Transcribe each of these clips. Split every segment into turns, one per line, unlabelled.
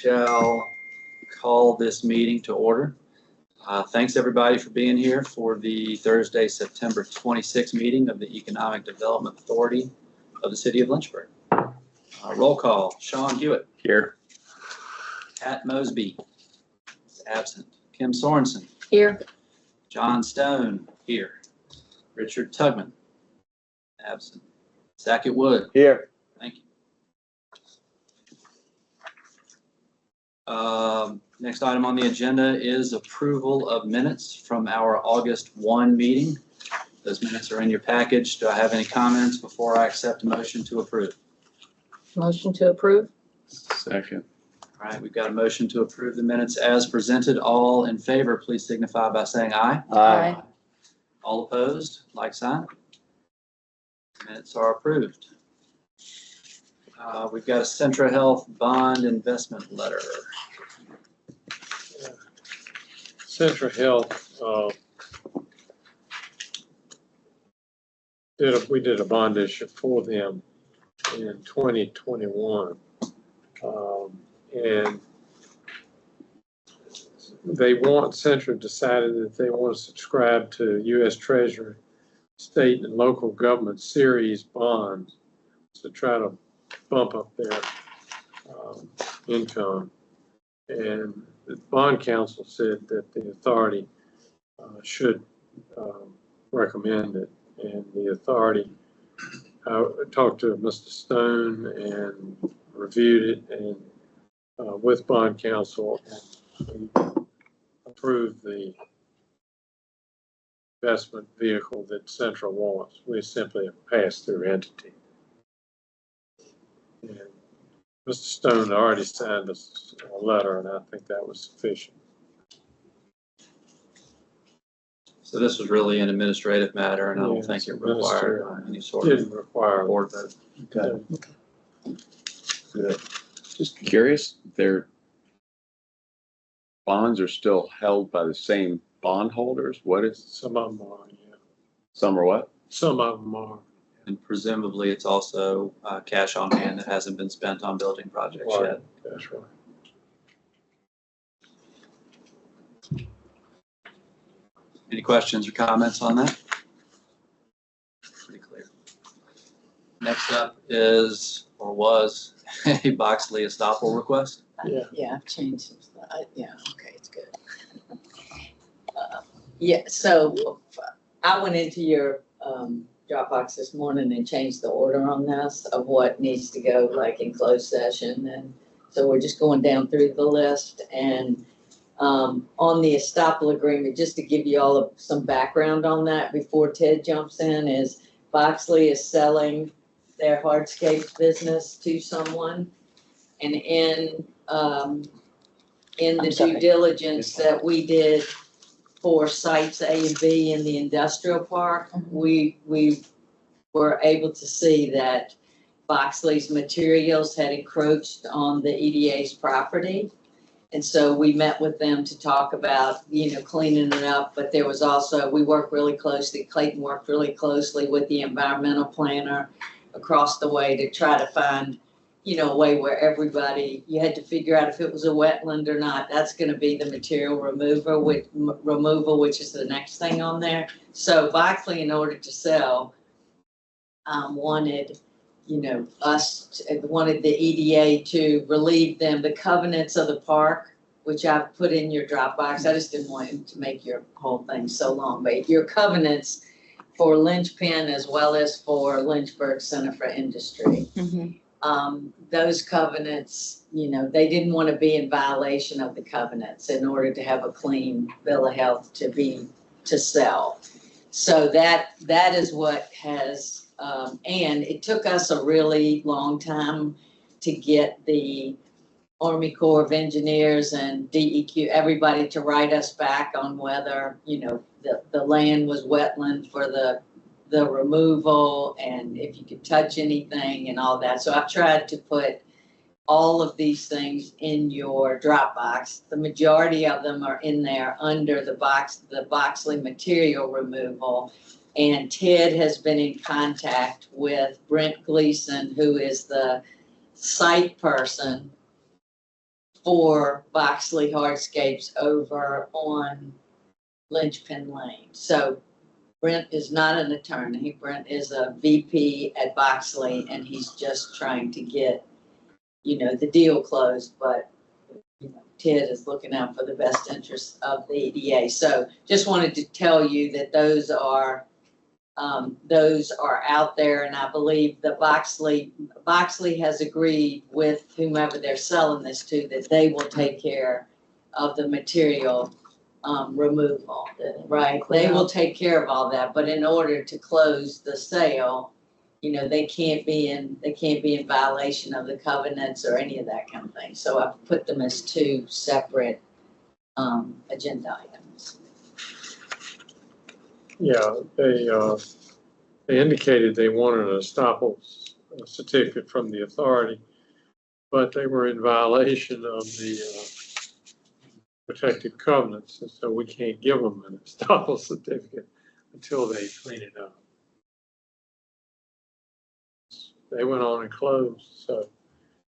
shall call this meeting to order. Thanks everybody for being here for the Thursday, September 26th meeting of the Economic Development Authority of the City of Lynchburg. Roll call. Sean Hewitt.
Here.
Pat Mosby is absent. Kim Sorensen.
Here.
John Stone. Here. Richard Tugman. Absent. Sackett Wood.
Here.
Thank you. Next item on the agenda is approval of minutes from our August 1 meeting. Those minutes are in your package. Do I have any comments before I accept a motion to approve?
Motion to approve.
Second.
All right, we've got a motion to approve the minutes as presented. All in favor, please signify by saying aye.
Aye.
All opposed, like sign. Minutes are approved. We've got a Centra Health bond investment letter.
Centra Health, we did a bond issue for them in 2021. And Centra decided that they want to subscribe to U.S. Treasury, state and local government series bonds to try to bump up their income. And the bond council said that the authority should recommend it. And the authority talked to Mr. Stone and reviewed it and with bond council, and we approved the investment vehicle that Central wants. We're simply a pass-through entity. And Mr. Stone already signed us a letter, and I think that was sufficient.
So this was really an administrative matter, and I don't
Yeah,
think it
it's
required any sort
Didn't
of
require
board vote.
Okay. Good. Just curious, their bonds are still held by the same bondholders? What is,
Some of them are, yeah.
some are what?
Some of them are.
And presumably it's also cash on hand that hasn't been spent on building projects
Right.
yet.
That's right.
Any questions or comments on that? Pretty clear. Next up is, or was, a Boxley estoppel request.
Yeah.
Yeah, I've changed some stuff. Yeah, okay, it's good. Yeah, so I went into your Dropbox this morning and changed the order on this of what needs to go like in closed session. And so we're just going down through the list. And on the estoppel agreement, just to give you all some background on that before Ted jumps in, is Boxley is selling their hardscape business to someone. And in the due diligence that we did for sites A and B in the industrial park, we were able to see that Boxley's materials had encroached on the EDA's property. And so we met with them to talk about, cleaning it up, but there was also, we worked really closely, Clayton worked really closely with the environmental planner across the way to try to find, a way where everybody, you had to figure out if it was a wetland or not. That's going to be the material removal, which is the next thing on there. So Boxley, in order to sell, wanted wanted the EDA to relieve them the covenants of the park, which I've put in your Dropbox. I just didn't want to make your whole thing so long, but your covenants for Lynchpin as well as for Lynchburg Center for Industry. Those covenants, they didn't want to be in violation of the covenants in order to have a clean bill of health to sell. So that is what has, and it took us a really long time to get the Army Corps of Engineers and DEQ, everybody to write us back on whether, the land was wetland for the removal and if you could touch anything and all that. So I've tried to put all of these things in your Dropbox. The majority of them are in there under the Boxley material removal. And Ted has been in contact with Brent Gleason, who is the site person for Boxley Hardscapes over on Lynchpin Lane. So Brent is not an attorney. Brent is a VP at Boxley, and he's just trying to get, the deal closed, but Ted is looking out for the best interests of the EDA. So just wanted to tell you that those are out there, and I believe the Boxley has agreed with whomever they're selling this to that they will take care of the material removal, right? They will take care of all that, but in order to close the sale, they can't be in violation of the covenants or any of that kind of thing. So I've put them as two separate agenda items.
Yeah, they indicated they wanted a estoppel certificate from the authority, but they were in violation of the protective covenants, and so we can't give them an estoppel certificate until they clean it up. They went on and closed, so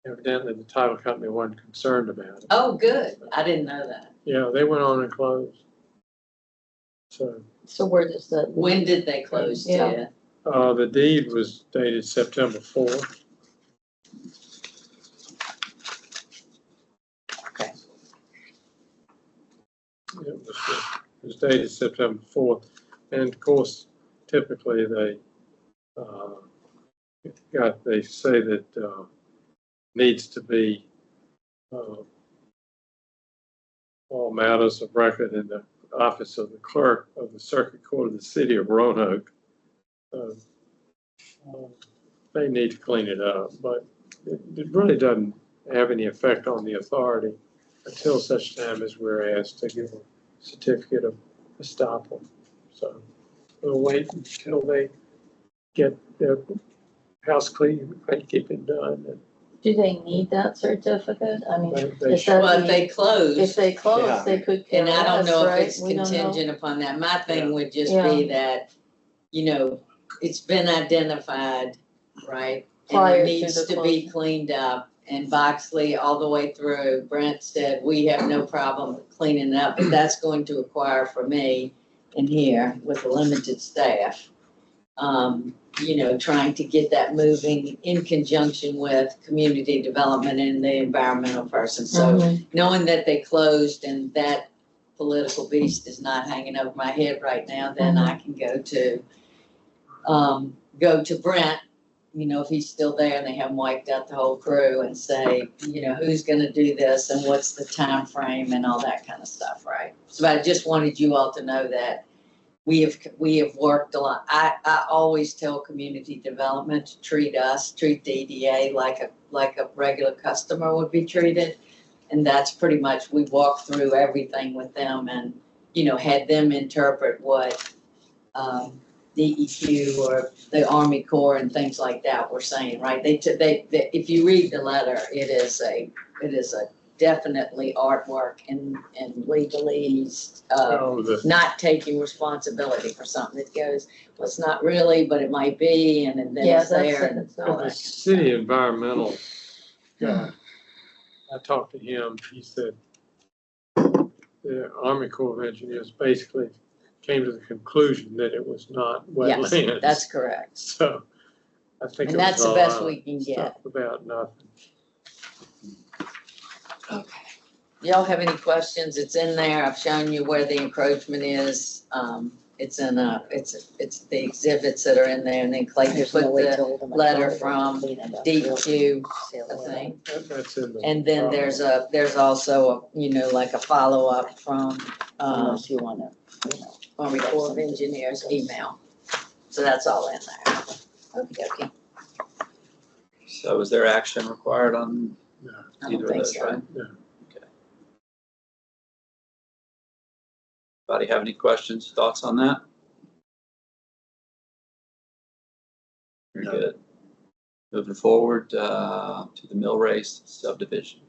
evidently the title company wasn't concerned about it.
Oh, good. I didn't know that.
Yeah, they went on and closed.
So where does that?
When did they close,
Yeah.
Ted?
The deed was dated September 4th.
Okay.
It was dated September 4th, and of course, typically they say that needs to be all matters of record in the office of the clerk of the circuit court of the city of Roanoke. They need to clean it up, but it really doesn't have any effect on the authority until such time as we're asked to give a certificate of estoppel. So we'll wait until they get their house keeping done. And
Do they need that certificate? I mean,
they
if
should.
that
Well, if
mean-
they close.
if they
Yeah.
close, they could care
And I don't
less,
know if
right?
it's
We don't know.
contingent upon that. My thing would just
Yeah.
be that, it's been identified, right?
Prior
And
to
it needs
the
to be
closing.
cleaned up. And Boxley, all the way through, Brent said, we have no problem cleaning it up, but that's going to require for me in here with a limited staff, trying to get that moving in conjunction with community development and the environmental person. So
Mhm.
knowing that they closed and that political beast is not hanging over my head right now, then I can go to Brent, if he's still there and they haven't wiped out the whole crew, and say, who's gonna do this and what's the time frame and all that kind of stuff, right? So I just wanted you all to know that we have worked a lot. I always tell community development to treat the EDA like a regular customer would be treated. And that's pretty much, we walked through everything with them and, had them interpret what DEQ or the Army Corps and things like that were saying, right? They if you read the letter, it is a definitely artwork and legalese, not taking responsibility for something that goes, well, it's not really, but it might be, and then
Yeah,
it's there. And
that's
all
The
that.
city environmental guy, I talked to him, he said the Army Corps of Engineers basically came to the conclusion that it was not
Yes,
wetlands.
that's correct.
So I think
And
it
that's
was
the
all
best
out
we can get.
stuff about nothing.
Okay. Y'all have any questions? It's in there. I've shown you where the encroachment is. It's in it's the exhibits that are in there, and then Clayton
There's
put
no way
the
to hold them
letter
accountable
from
to clean it up.
DEQ,
Seal
I
it up.
think.
That's in the.
And then there's also, like a follow-up from,
Unless you wanna,
Army Corps of Engineers email. So that's all in there. Okay.
So is there action required on
I
either
don't
of
think
those,
so.
right?
No.
Okay. Anybody have any questions, thoughts on that? Very good. Moving forward to the mill race subdivision.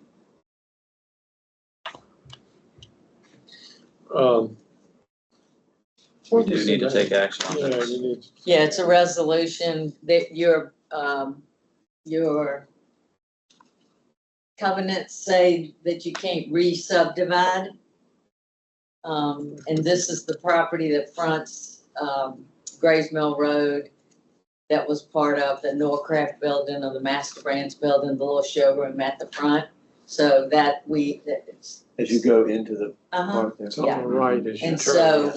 We do need to take action on
Yeah,
this.
you need.
Yeah, it's a resolution that your covenants say that you can't re-subdivide. And this is the property that fronts, Grays Mill Road. That was part of the Norcraft building or the Master Brands building, the little showroom at the front. So that it's.
As you go into the
Uh-huh.
park there.
It's on the right as you
And
turn.
so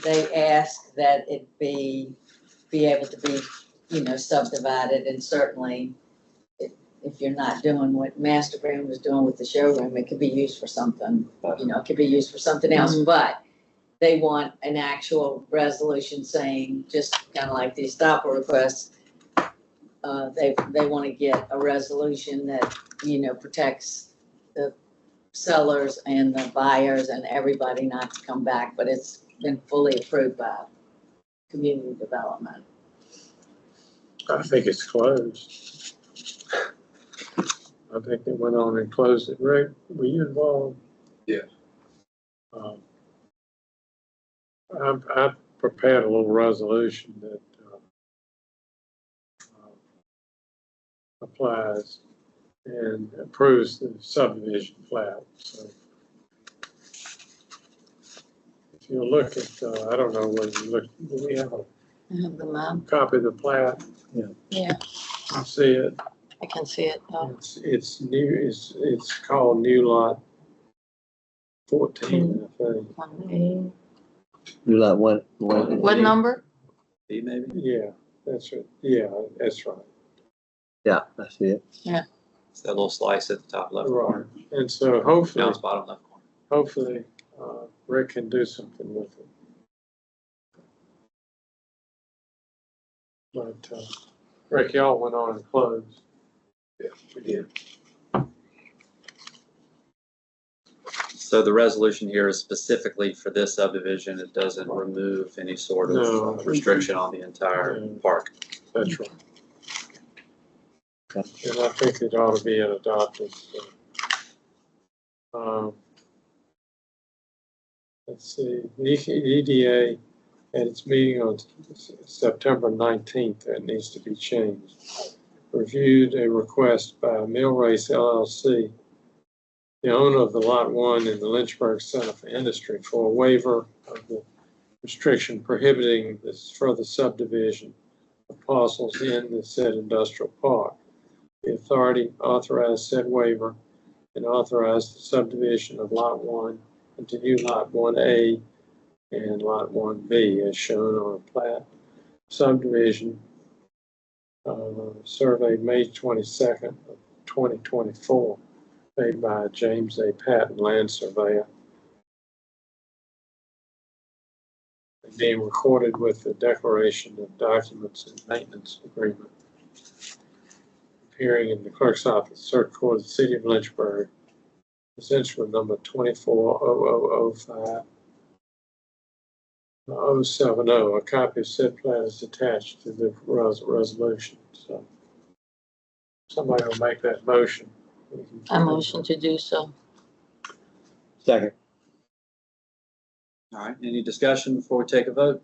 they ask that it be able to be, subdivided, and certainly if you're not doing what Master Brand was doing with the showroom, it could be used for something, it could be used for something else, but they want an actual resolution saying, just kind of like the estoppel request, they want to get a resolution that, protects the sellers and the buyers and everybody not to come back, but it's been fully approved by community development.
I think it's closed. I think they went on and closed it. Rick, were you involved?
Yeah.
I prepared a little resolution that applies and approves the subdivision plat. So if you look at, I don't know whether you look, do we have a
I have the map.
copy of the plat?
Yeah,
You see it?
I can see it.
It's called New Lot 14, I think.
New lot
What number?
B maybe?
Yeah, that's right. Yeah, that's right.
Yeah, I see it.
It's that little slice at the top left
Right.
corner.
And so
No,
hopefully,
it's bottom left corner.
Rick can do something with it. But, Rick, y'all went on and closed.
Yeah, we did.
So the resolution here is specifically for this subdivision. It doesn't remove any sort
No.
of restriction on the entire
No.
park.
That's right. And I think it ought to be adopted. So. Let's see, the EDA at its meeting on September 19th, that needs to be changed. Reviewed a request by Millrace LLC, the owner of the Lot 1 in the Lynchburg Center for Industry, for a waiver of the restriction prohibiting this further subdivision of parcels in the said industrial park. The authority authorized said waiver and authorized the subdivision of Lot 1 into new Lot 1A and Lot 1B as shown on a plat subdivision surveyed May 22nd of 2024, made by James A. Patton, land surveyor, and being recorded with the declaration of documents and maintenance agreement, appearing in the clerk's office, Circuit Court of the City of Lynchburg, essential number 240005 070. A copy of said plat is attached to the resolution. So somebody will make that motion.
I motion to do so.
Second.
All right, any discussion before we take a vote?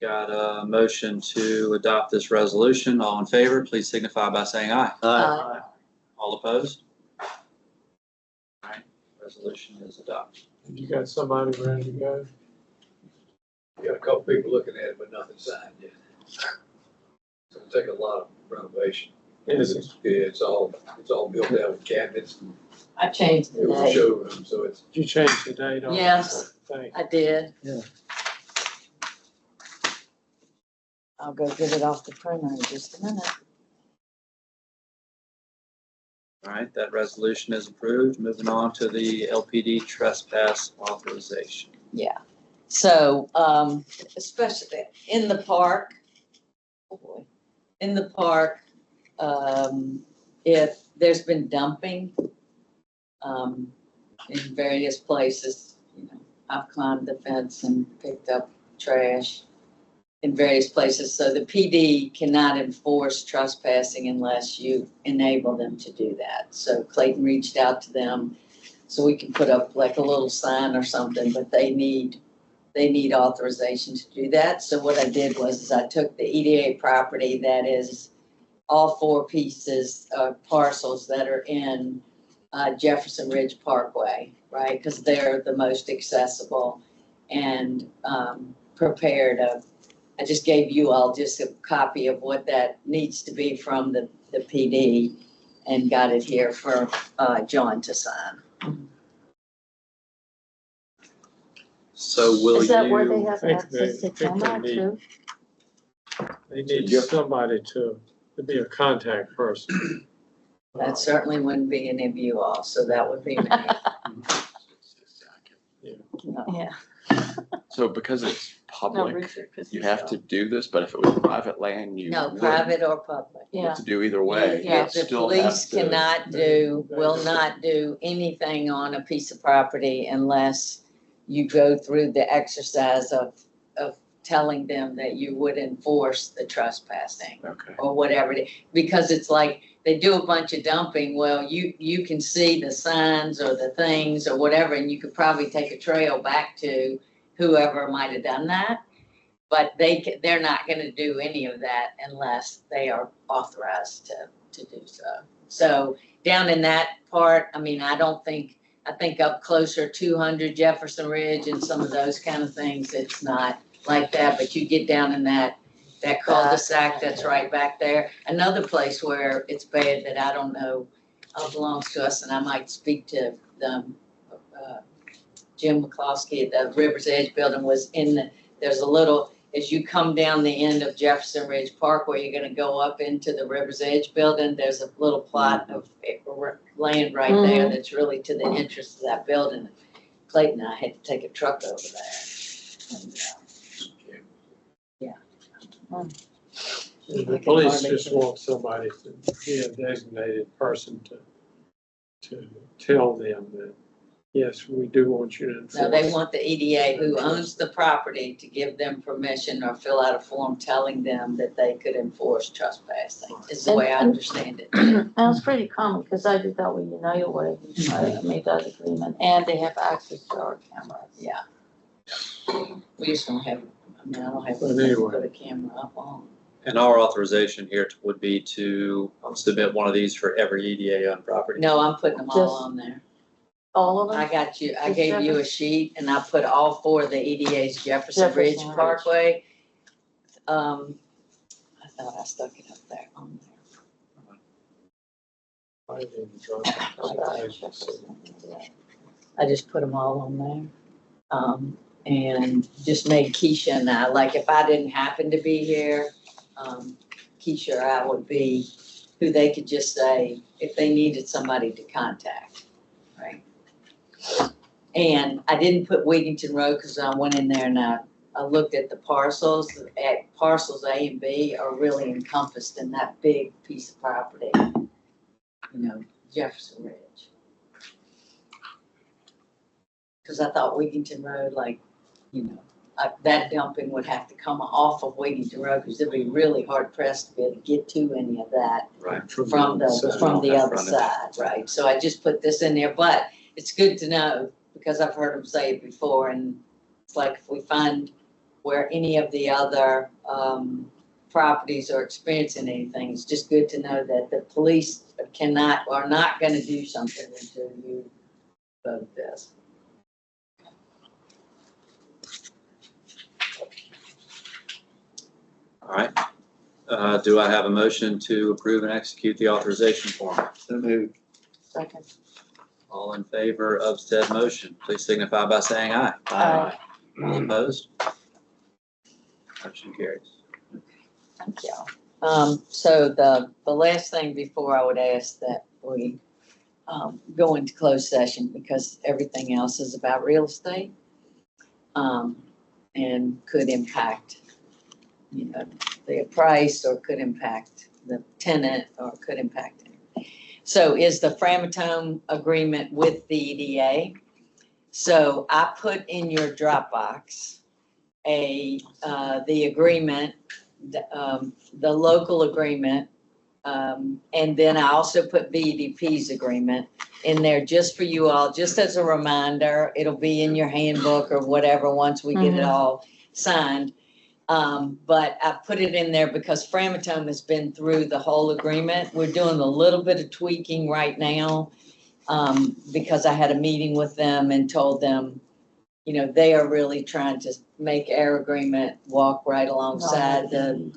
Got a motion to adopt this resolution. All in favor, please signify by saying aye.
Aye.
All opposed? All right, resolution is adopted.
You got somebody ready to go?
We got a couple people looking at it, but nothing signed yet. So it'll take a lot of renovation.
Is it?
Yeah, it's all built out with cabinets.
I changed the
It was a
date.
showroom, so it's,
Did you change the date on it?
Yes.
Thank
I did.
Yeah.
I'll go get it off the printer in just a minute.
All right, that resolution is approved. Moving on to the LPD trespass authorization.
So, especially in the park, if there's been dumping, in various places, I've climbed the fence and picked up trash in various places. So the PD cannot enforce trespassing unless you enable them to do that. So Clayton reached out to them so we can put up like a little sign or something, but they need authorization to do that. So what I did was I took the EDA property that is all 4 pieces of parcels that are in Jefferson Ridge Parkway, right? Because they're the most accessible, and prepared I just gave you all just a copy of what that needs to be from the PD, and got it here for John to sign.
So will
Is that where they
you,
have
think
access to
they- think they
camera
need-
too?
They need
Yep.
somebody to be a contact person.
That certainly wouldn't be any of you all, so that would be me.
Yeah.
So because it's
No,
public,
Richard, 'cause
you
he's
have to do this, but if it was private land, you
No,
wouldn't.
private or public.
You have
Yeah,
to do either way.
Yeah.
You'd
The
still have
police
to-
cannot will not do anything on a piece of property unless you go through the exercise of telling them that you would enforce the trespassing
Okay.
or whatever it is. Because it's like, they do a bunch of dumping, well, you can see the signs or the things or whatever, and you could probably take a trail back to whoever might have done that. But they're not gonna do any of that unless they are authorized to do so. So down in that part, I mean, I think up closer 200 Jefferson Ridge and some of those kind of things, it's not like that, but you get down in that cul-de-sac that's right back there. Another place where it's bad that I don't know belongs to us, and I might speak to them, Jim McCloskey at the River's Edge building was there's a little, as you come down the end of Jefferson Ridge Park where you're gonna go up into the River's Edge building, there's a little plot of land right there that's really to the entrance of that building. Clayton and I had to take a truck over there. And,
The
I can
police
hardly
just
see.
want somebody to be a designated person to tell them that, yes, we do want you to enforce.
No, they want the EDA who owns the property to give them permission or fill out a form telling them that they could enforce trespassing, is the way I understand it.
that's pretty common, because I did that with United Way, I made that agreement, and they have access to our cameras.
Yeah. We just don't have, I mean, I don't have
But
anything to
anyway.
put a camera up on.
and our authorization here would be to submit one of these for every EDA on property?
No, I'm putting them all
Just-
on there.
All of
I
them?
got you, I
Just
gave you a
Jefferson?
sheet and I put all 4 of the EDA's Jefferson Ridge
Jefferson Ridge.
Parkway. I thought I stuck it up there on there.
I didn't drop it.
I just put them all on there. And just made Keisha and I, like if I didn't happen to be here, Keisha or I would be who they could just say if they needed somebody to contact, right? And I didn't put Wigington Road because I went in there and I looked at the parcels. Parcels A and B are really encompassed in that big piece of property, Jefferson Ridge. Because I thought Wigington Road, that dumping would have to come off of Wigington Road because it'd be really hard pressed to be able to get to any of that
Right.
from the
That
other
frontage.
side, right? So I just put this in there, but it's good to know because I've heard them say it before, and it's like if we find where any of the other properties are experiencing anything, it's just good to know that the police are not gonna do something until you vote this.
All right. Do I have a motion to approve and execute the authorization form?
So moved.
Second.
All in favor of said motion, please signify by saying aye.
Aye.
All opposed? Motion carries.
Thank you.
So the last thing before I would ask that we go into closed session because everything else is about real estate. And could impact, the price or could impact the tenant or could impact it. So is the Framatome agreement with the EDA. So I put in your Dropbox the agreement, the local agreement, and then I also put BDP's agreement in there just for you all, just as a reminder. It'll be in your handbook or whatever once we get it all signed. But I put it in there because Framatome has been through the whole agreement. We're doing a little bit of tweaking right now. Because I had a meeting with them and told them, you know, they are really trying to make our agreement walk right alongside the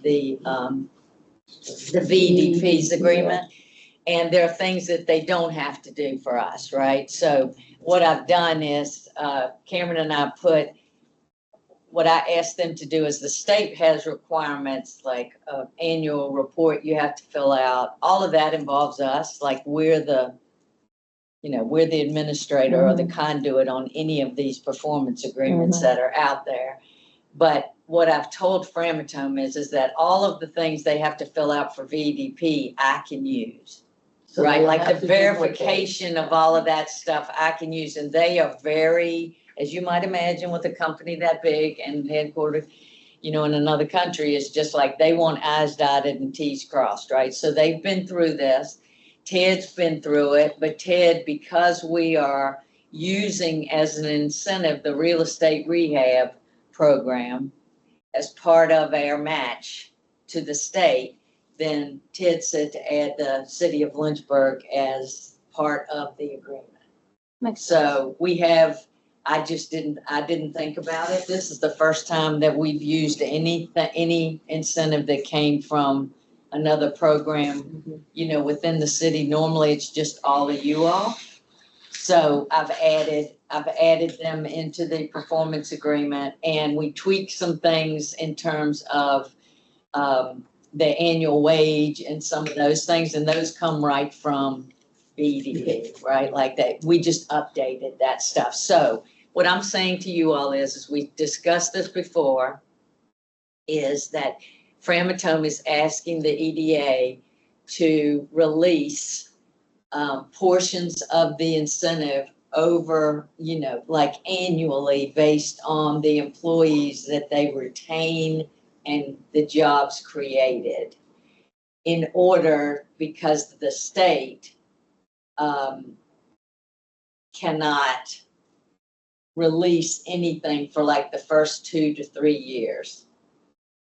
VDP's agreement. And there are things that they don't have to do for us, right? So what I've done is, Cameron and I put, what I asked them to do is the state has requirements like annual report you have to fill out. All of that involves us, like we're the administrator or the conduit on any of these performance agreements that are out there. But what I've told Framatome is that all of the things they have to fill out for VDP, I can use.
So they
Right,
don't
like
have
the
to duplicate.
verification of all of that stuff I can use, and they are very, as you might imagine with a company that big and headquartered, you know, in another country, it's just like they want I's dotted and T's crossed, right? So they've been through this. Ted's been through it, but Ted, because we are using as an incentive the real estate rehab program as part of our match to the state, then Ted said to add the city of Lynchburg as part of the agreement.
Makes sense.
So we have, I didn't think about it. This is the first time that we've used any incentive that came from another program, you know, within the city. Normally it's just all of you all. So I've added them into the performance agreement, and we tweaked some things in terms of the annual wage and some of those things, and those come right from BDP, right? Like that, we just updated that stuff. So what I'm saying to you all is we discussed this before, is that Framatome is asking the EDA to release portions of the incentive over, you know, like annually based on the employees that they retain and the jobs created, in order, because the state cannot release anything for like the first 2 to 3 years,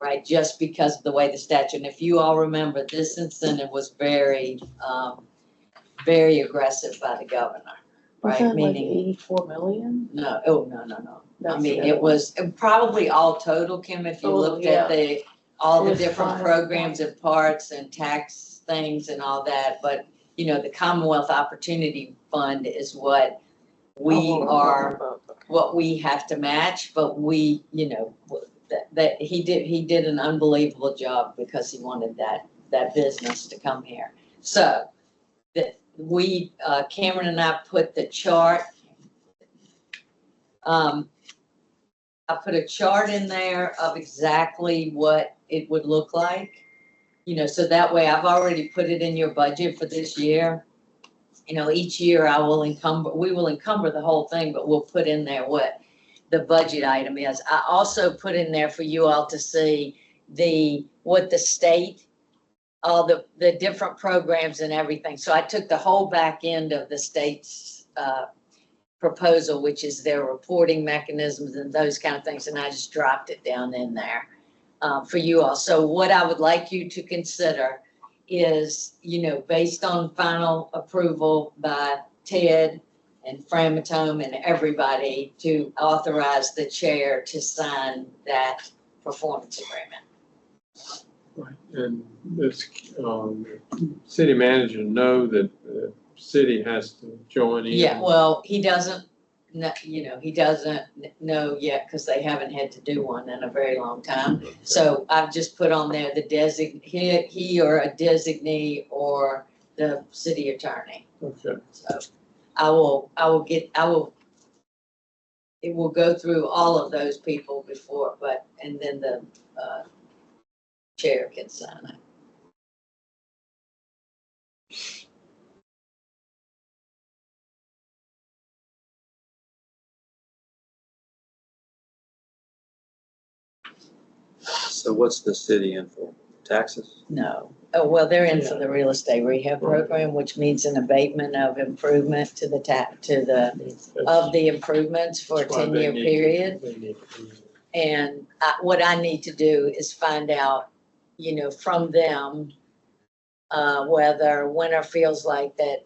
right? Just because of the way the statute, and if you all remember, this incentive was very, very aggressive by the governor,
Was
right?
that like
Meaning,
84 million?
no, no. I
That's
mean,
the
it
other
was probably all total, Kim, if you
Total,
looked at all
It
the
was
different
5.
programs and parts and tax things and all that. But, you know, the Commonwealth Opportunity Fund is what what we have to match, but we, you know, that he did an unbelievable job because he wanted that business to come here. So that we, Cameron and I put the chart. I put a chart in there of exactly what it would look like, you know, so that way I've already put it in your budget for this year. You know, each year we will encumber the whole thing, but we'll put in there what the budget item is. I also put in there for you all to see what the state, all the different programs and everything. So I took the whole back end of the state's, proposal, which is their reporting mechanisms and those kind of things, and I just dropped it down in there for you all. So what I would like you to consider is, you know, based on final approval by Ted and Framatome and everybody, to authorize the chair to sign that performance agreement.
Right, and this, city manager know that the city has to join in.
Yeah, well, he doesn't know yet because they haven't had to do one in a very long time. So I've just put on there the he or a designee or the city attorney.
Okay,
So it will go through all of those people before, and then the chair can sign it.
So what's the city in for? Taxes?
No. Oh, well, they're in for the real estate rehab program, which means an abatement of improvement of the improvements for a
That's why
10-year
they need-
period.
they need to do
And what I need to do is find out, from them, whether Winter feels like that,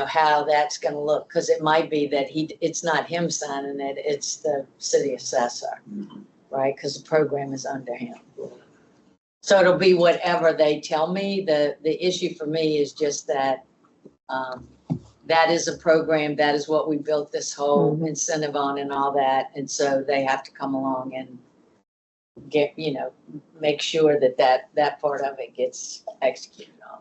how that's gonna look, because it might be that it's not him signing it, it's the city assessor, right? Because the program is under him. So it'll be whatever they tell me. The issue for me is just that, that is a program, that is what we built this whole incentive on and all that, and so they have to come along and get, make sure that part of it gets executed on.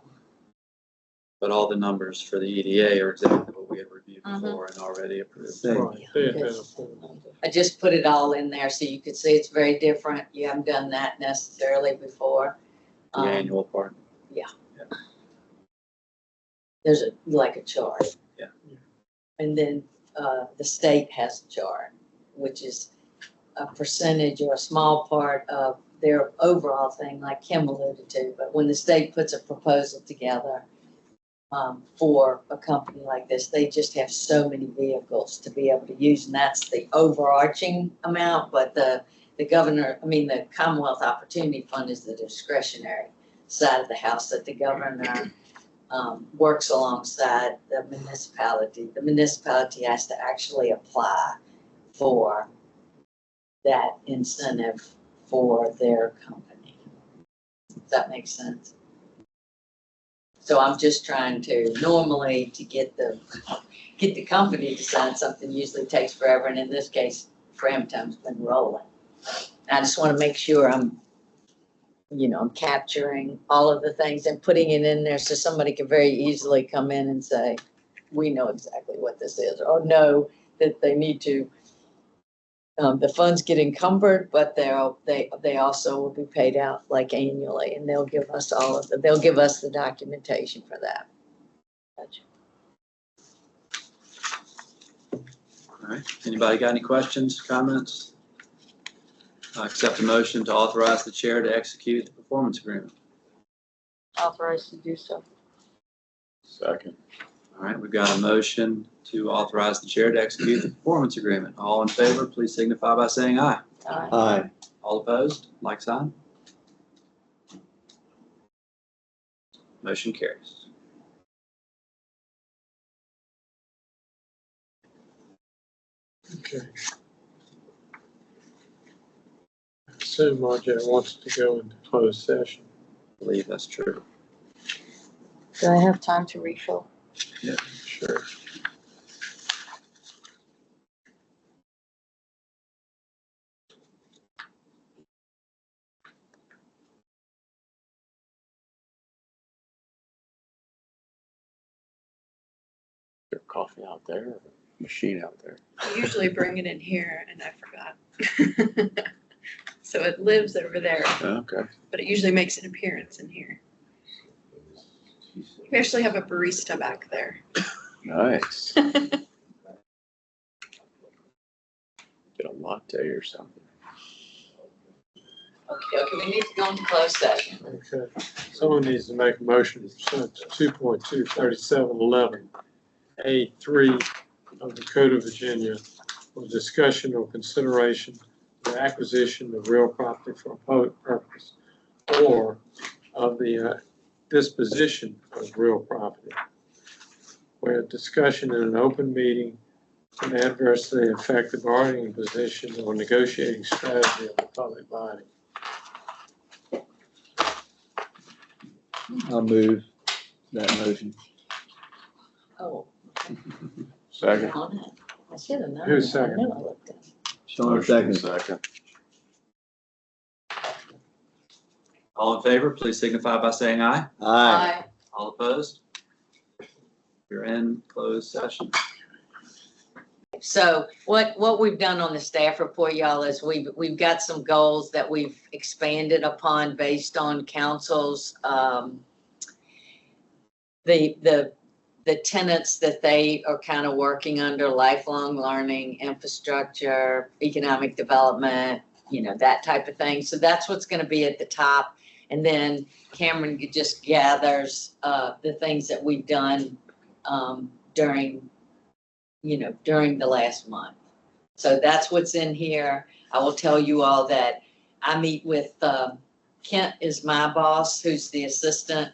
But all the numbers for the EDA are exactly what we had reviewed before and already approved.
Same.
Right, they had been approved.
I just put it all in there so you could see it's very different. You haven't done that necessarily before.
The annual part.
There's like a chart.
Yeah.
And then, the state has a chart, which is a percentage or a small part of their overall thing, like Kim alluded to. But when the state puts a proposal together, for a company like this, they just have so many vehicles to be able to use, and that's the overarching amount. But the Commonwealth Opportunity Fund is the discretionary side of the house that the governor works alongside the municipality. The municipality has to actually apply for that incentive for their company. Does that make sense? So I'm just trying to, normally to get the company to sign something usually takes forever, and in this case, Framtown's been rolling. I just want to make sure I'm capturing all of the things and putting it in there so somebody can very easily come in and say, we know exactly what this is, or know that they need to, the funds get encumbered, but they also will be paid out like annually, and they'll give us they'll give us the documentation for that. Gotcha.
All right. Anybody got any questions, comments? Accept a motion to authorize the chair to execute the performance agreement.
Authorized to do so.
Second.
All right, we've got a motion to authorize the chair to execute the performance agreement. All in favor, please signify by saying aye.
Aye.
Aye.
All opposed, like sign. Motion carries.
Okay. I assume RJ wants to go into closed session.
I believe that's true.
Do I have time to refill?
Sure.
There coffee out there, or machine out there?
I usually bring it in here and I forgot. So it lives over there,
Okay.
but it usually makes an appearance in here. We actually have a barista back there.
Nice. Get a latte or something.
Okay, we need to go into closed session.
Okay. Someone needs to make a motion pursuant to 2.23711A3 of the Code of Virginia for discussion or consideration of the acquisition of real property for a public purpose or of the disposition of real property, where discussion in an open meeting can adversely affect the bargaining position or negotiating strategy of the public body.
I'll move that motion.
Oh,
Second.
on it. I should have known.
Who's
I
second?
knew I looked at it.
Sean
Motion
second.
Second.
All in favor, please signify by saying aye.
Aye.
All opposed? You're in closed session.
So what we've done on the staff report, y'all, is we've got some goals that we've expanded upon based on council's, the tenets that they are kind of working under: lifelong learning, infrastructure, economic development, that type of thing. So that's what's going to be at the top. And then Cameron just gathers the things that we've done during the last month. So that's what's in here. I will tell you all that I meet with, Kent is my boss, who's the assistant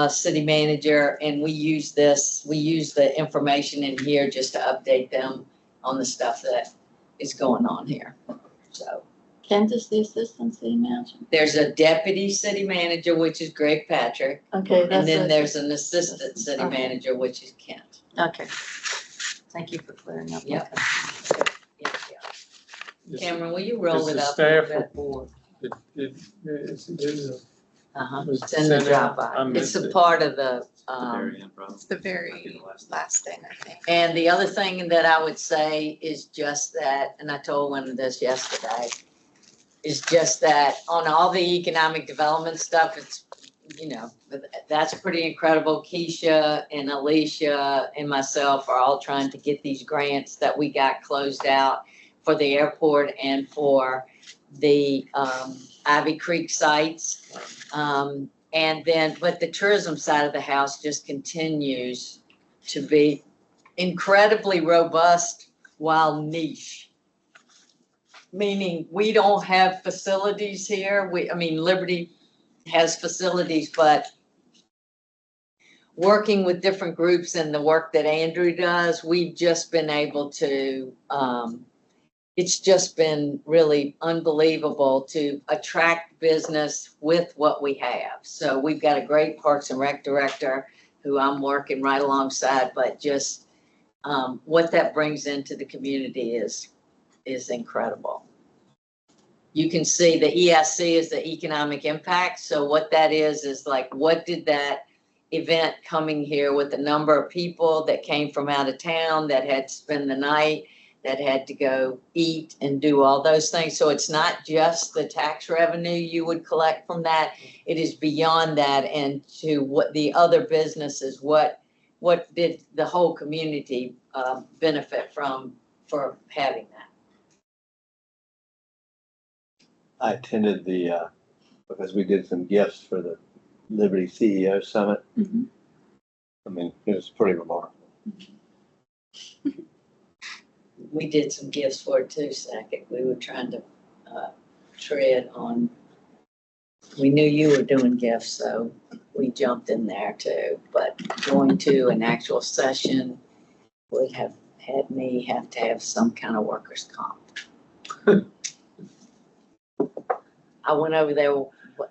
city manager, and we use the information in here just to update them on the stuff that is going on here. So
Kent is the assistant city manager?
there's a deputy city manager, which is Greg Patrick,
Okay, that's
and then
it.
there's an assistant city
Okay.
manager, which is Kent.
Okay. Thank you for clearing up.
Yep.
Okay.
Yeah, yeah.
It's-
Cameron, will you roll
it's
it
a
up? a
staff
little bit?
report. It's
Uh-huh,
was
it's in the
sent out.
Dropbox.
I
It's
missed
a
it.
part of the,
The very end, probably.
It's the
Might be
very
the last.
last thing, I think.
and the other thing that I would say is just that, and I told one of this yesterday, is just that on all the economic development stuff, it's, you know, that's pretty incredible. Keisha and Alicia and myself are all trying to get these grants that we got closed out for the airport and for the Ivy Creek sites. And then, but the tourism side of the house just continues to be incredibly robust while niche. Meaning, we don't have facilities here. I mean, Liberty has facilities, but working with different groups and the work that Andrew does, we've just been able to, it's just been really unbelievable to attract business with what we have. So we've got a great Parks and Rec director who I'm working right alongside, but just what that brings into the community is incredible. You can see the ESC is the economic impact. So what that is like, what did that event coming here with a number of people that came from out of town that had to spend the night, that had to go eat and do all those things. So it's not just the tax revenue you would collect from that. It is beyond that, and to what the other businesses, what did the whole community benefit from for having that?
I attended because we did some gifts for the Liberty CEO Summit.
Mhm.
I mean, it was pretty remarkable.
We did some gifts for it too, Sackett. We were trying to tread on, we knew you were doing gifts, so we jumped in there too. But going to an actual session would have had me have to have some kind of workers' comp. I went over there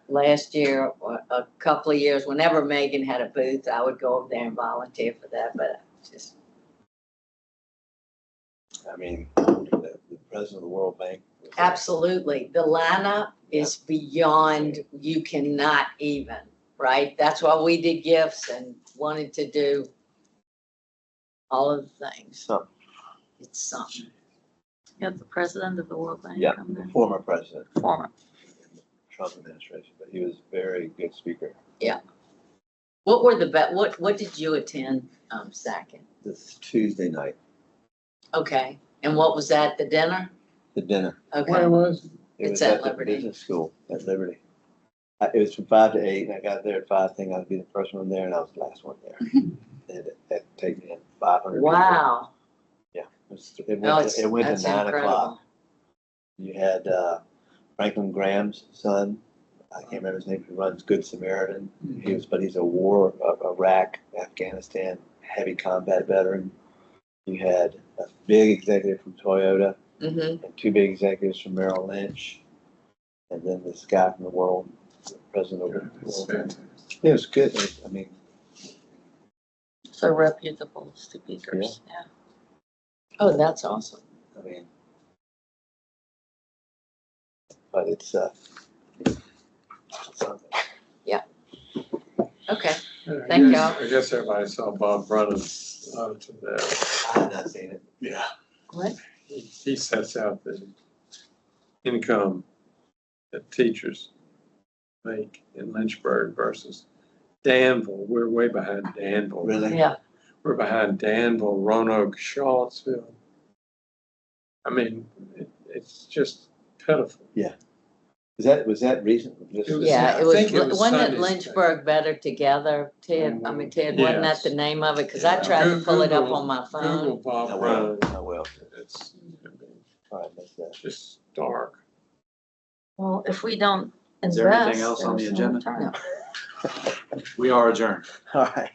last year, or a couple of years, whenever Megan had a booth, I would go over there and volunteer for that, but just,
I mean, the president of the World Bank. was there.
absolutely. The lineup is beyond, you cannot even, right? That's why we did gifts and wanted to do all of the things.
Something.
It's something.
You have the president of the World Bank
Yeah,
come
the
there.
former president,
Former.
Trump administration, but he was a very good speaker.
What were what did you attend, Sackett?
This Tuesday night,
Okay, and what was that, the dinner?
the dinner.
Okay,
Where was it?
It
It's
was
at
the
Liberty.
business school at Liberty. It was from 5 to 8, and I got there at 5, thinking I would be the first one there, and I was the last one there. And it had taken in 500 people.
wow.
Yeah, it
No,
went to 9
that's
o'clock.
incredible.
You had Franklin Graham's son, I can't remember his name, who runs Good Samaritan. He's a Iraq, Afghanistan, heavy combat veteran. You had a big executive from Toyota
Mm-hmm.
and 2 big executives from Merrill Lynch. And then this guy from the president of the
It's
World.
fantastic.
It was good. I mean,
So reputable speakers, yeah.
Oh, that's awesome.
I mean, but it's something.
Okay,
I
Thank
guess-
y'all.
I guess everybody saw Bob running out to that.
I have not seen it.
Yeah.
what?
He sets out the income that teachers make in Lynchburg versus Danville. We're way behind Danville.
Really?
Yeah,
We're behind Danville, Roanoke, Charlottesville. I mean, it's just pitiful.
Was that recent? Just-
It was-
yeah,
I
it was,
think it was
wasn't it
Sunday's
Lynchburg Better Together, Ted? I mean, Ted, wasn't that
Yes.
the name of it? Cause I tried to pull it up on my
Google
phone.
I
Bob
will.
Run.
I will.
It's
All right, that's that.
just dark.
Well, if we don't
Is there anything
invest,
else on the
there's no
agenda?
return.
We are adjourned.
All right.